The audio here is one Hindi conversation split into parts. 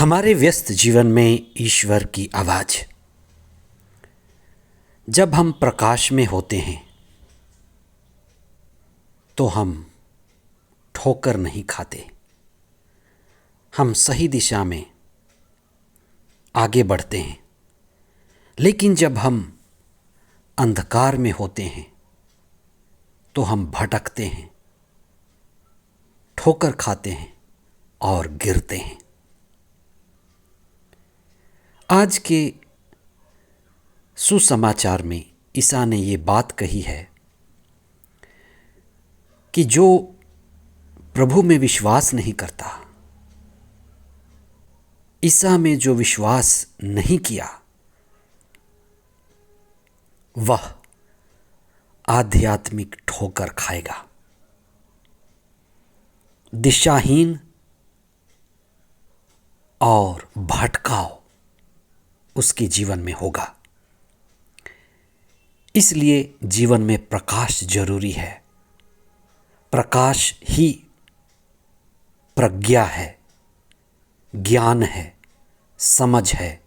हमारे व्यस्त जीवन में ईश्वर की आवाज़। जब हम प्रकाश में होते हैं तो हम ठोकर नहीं खाते, हम सही दिशा में आगे बढ़ते हैं। लेकिन जब हम अंधकार में होते हैं तो हम भटकते हैं, ठोकर खाते हैं और गिरते हैं। आज के सुसमाचार में ईसा ने ये बात कही है कि जो प्रभु में विश्वास नहीं करता, ईसा में जो विश्वास नहीं किया, वह आध्यात्मिक ठोकर खाएगा, दिशाहीन और भटकाव उसके जीवन में होगा। इसलिए जीवन में प्रकाश जरूरी है। प्रकाश ही प्रज्ञा है, ज्ञान है, समझ है,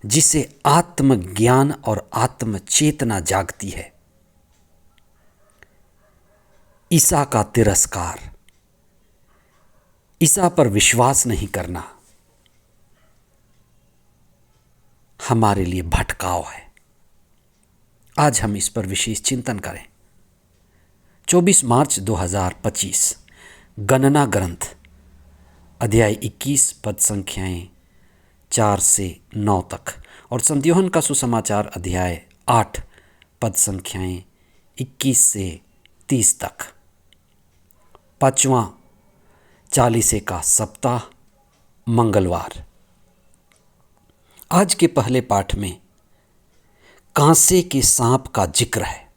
जिसे आत्मज्ञान और आत्मचेतना जागती है। ईसा का तिरस्कार, ईसा पर विश्वास नहीं करना हमारे लिए भटकाव है। आज हम इस पर विशेष चिंतन करें। 24 मार्च 2025 गणना ग्रंथ अध्याय 21 पद संख्याएं 4 से 9 तक और संत यूहन्ना का सुसमाचार अध्याय 8 पद संख्याएं 21 से 30 तक। 5वां चालीसे का सप्ताह, मंगलवार। आज के पहले पाठ में कांसे के सांप का जिक्र है।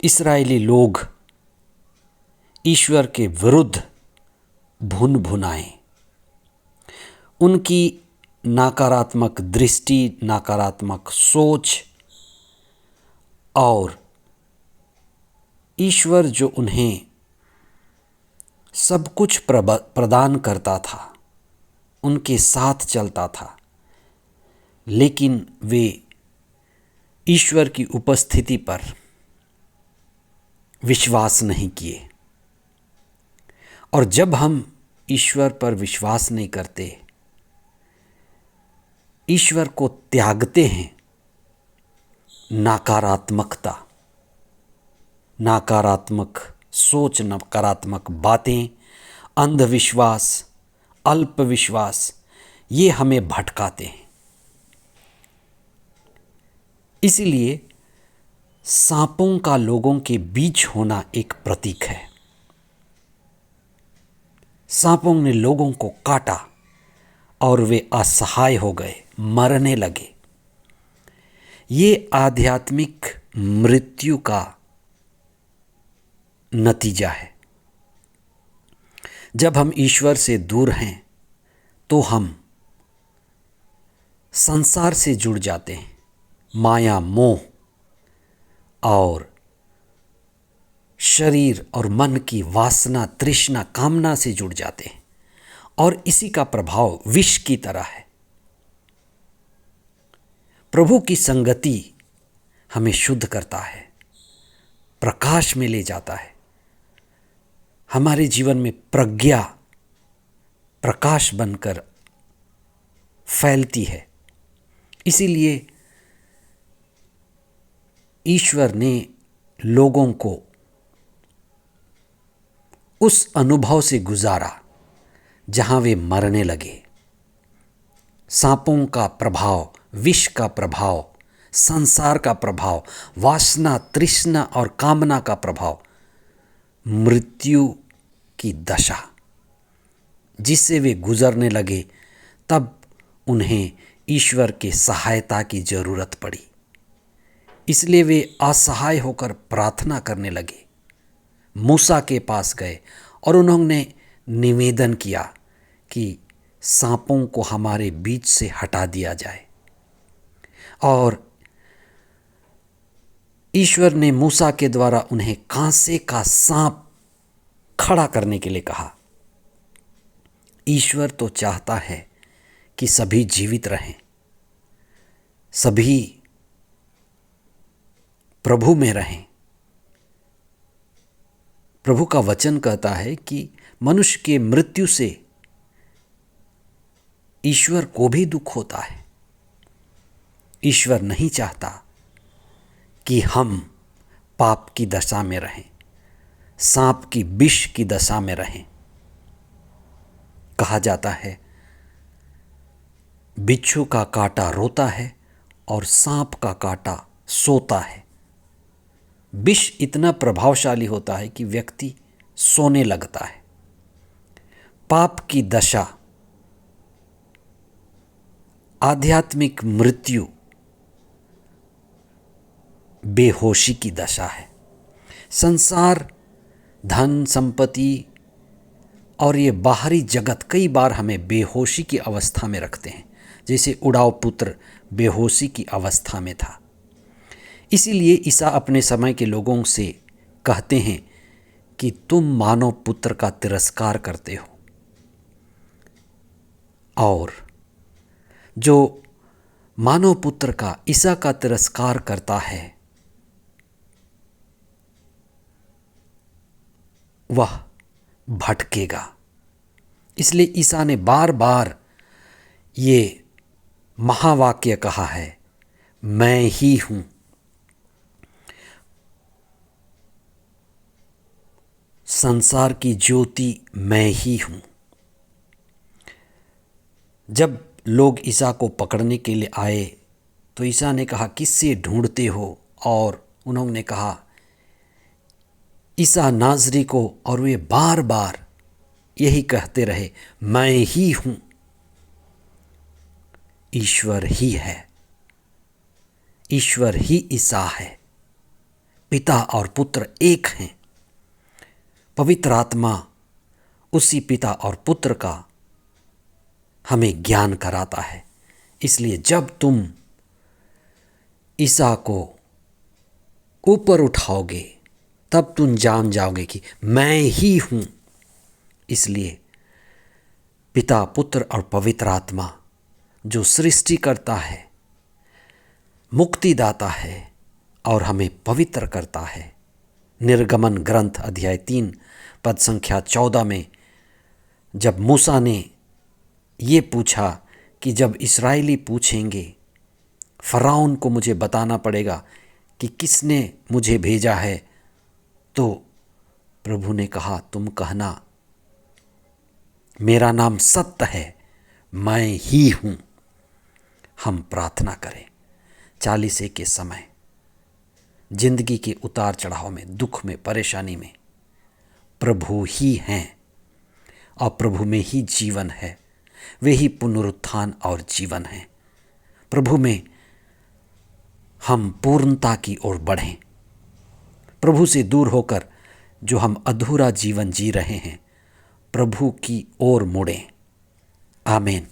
इस्राएली लोग ईश्वर के विरुद्ध भुन भुनाए, उनकी नकारात्मक दृष्टि, नकारात्मक सोच और ईश्वर जो उन्हें सब कुछ प्रदान करता था, उनके साथ चलता था, लेकिन वे ईश्वर की उपस्थिति पर विश्वास नहीं किए। और जब हम ईश्वर पर विश्वास नहीं करते, ईश्वर को त्यागते हैं, नकारात्मकता, नकारात्मक सोच, नकारात्मक बातें, अंधविश्वास, अल्प विश्वास, ये हमें भटकाते हैं। इसीलिए सांपों का लोगों के बीच होना एक प्रतीक है। सांपों ने लोगों को काटा और वे असहाय हो गए, मरने लगे। ये आध्यात्मिक मृत्यु का नतीजा है। जब हम ईश्वर से दूर हैं तो हम संसार से जुड़ जाते हैं, माया, मोह और शरीर और मन की वासना, तृष्णा, कामना से जुड़ जाते हैं और इसी का प्रभाव विष की तरह है। प्रभु की संगति हमें शुद्ध करता है, प्रकाश में ले जाता है। हमारे जीवन में प्रज्ञा प्रकाश बनकर फैलती है। इसीलिए ईश्वर ने लोगों को उस अनुभव से गुजारा जहां वे मरने लगे। सांपों का प्रभाव, विष का प्रभाव, संसार का प्रभाव, वासना, तृष्णा और कामना का प्रभाव, मृत्यु की दशा जिससे वे गुजरने लगे, तब उन्हें ईश्वर के सहायता की जरूरत पड़ी। इसलिए वे असहाय होकर प्रार्थना करने लगे, मूसा के पास गए और उन्होंने निवेदन किया कि सांपों को हमारे बीच से हटा दिया जाए। और ईश्वर ने मूसा के द्वारा उन्हें कांसे का सांप खड़ा करने के लिए कहा। ईश्वर तो चाहता है कि सभी जीवित रहें, सभी प्रभु में रहें। प्रभु का वचन कहता है कि मनुष्य के मृत्यु से ईश्वर को भी दुख होता है। ईश्वर नहीं चाहता कि हम पाप की दशा में रहें, सांप की विष की दशा में रहें। कहा जाता है बिच्छू का कांटा रोता है और सांप का कांटा सोता है। विष इतना प्रभावशाली होता है कि व्यक्ति सोने लगता है। पाप की दशा आध्यात्मिक मृत्यु बेहोशी की दशा है। संसार, धन, संपत्ति और ये बाहरी जगत कई बार हमें बेहोशी की अवस्था में रखते हैं, जैसे उड़ाव पुत्र बेहोशी की अवस्था में था। इसीलिए ईसा अपने समय के लोगों से कहते हैं कि तुम मानव पुत्र का तिरस्कार करते हो, और जो मानव पुत्र का, ईसा का तिरस्कार करता है, वह भटकेगा। इसलिए ईसा ने बार बार ये महावाक्य कहा है, मैं ही हूँ। संसार की ज्योति मैं ही हूँ। जब लोग ईसा को पकड़ने के लिए आए तो ईसा ने कहा, किससे ढूंढते हो? और उन्होंने कहा ईसा नाज़री को, और वे बार बार यही कहते रहे, मैं ही हूँ। ईश्वर ही है, ईश्वर ही ईसा है। पिता और पुत्र एक हैं। पवित्र आत्मा उसी पिता और पुत्र का हमें ज्ञान कराता है। इसलिए जब तुम ईसा को ऊपर उठाओगे तब तुम जान जाओगे कि मैं ही हूँ। इसलिए पिता, पुत्र और पवित्र आत्मा जो सृष्टि करता है, मुक्तिदाता है और हमें पवित्र करता है। निर्गमन ग्रंथ अध्याय 3 पद संख्या 14 में जब मूसा ने ये पूछा कि जब इस्राएली पूछेंगे, फ़िरौन को मुझे बताना पड़ेगा कि किसने मुझे भेजा है, तो प्रभु ने कहा, तुम कहना मेरा नाम सत्य है, मैं ही हूँ। हम प्रार्थना करें। 40 के समय जिंदगी के उतार चढ़ाव में, दुख में, परेशानी में प्रभु ही हैं और प्रभु में ही जीवन है। वे ही पुनरुत्थान और जीवन हैं। प्रभु में हम पूर्णता की ओर बढ़ें। प्रभु से दूर होकर जो हम अधूरा जीवन जी रहे हैं, प्रभु की ओर मुड़ें। आमीन।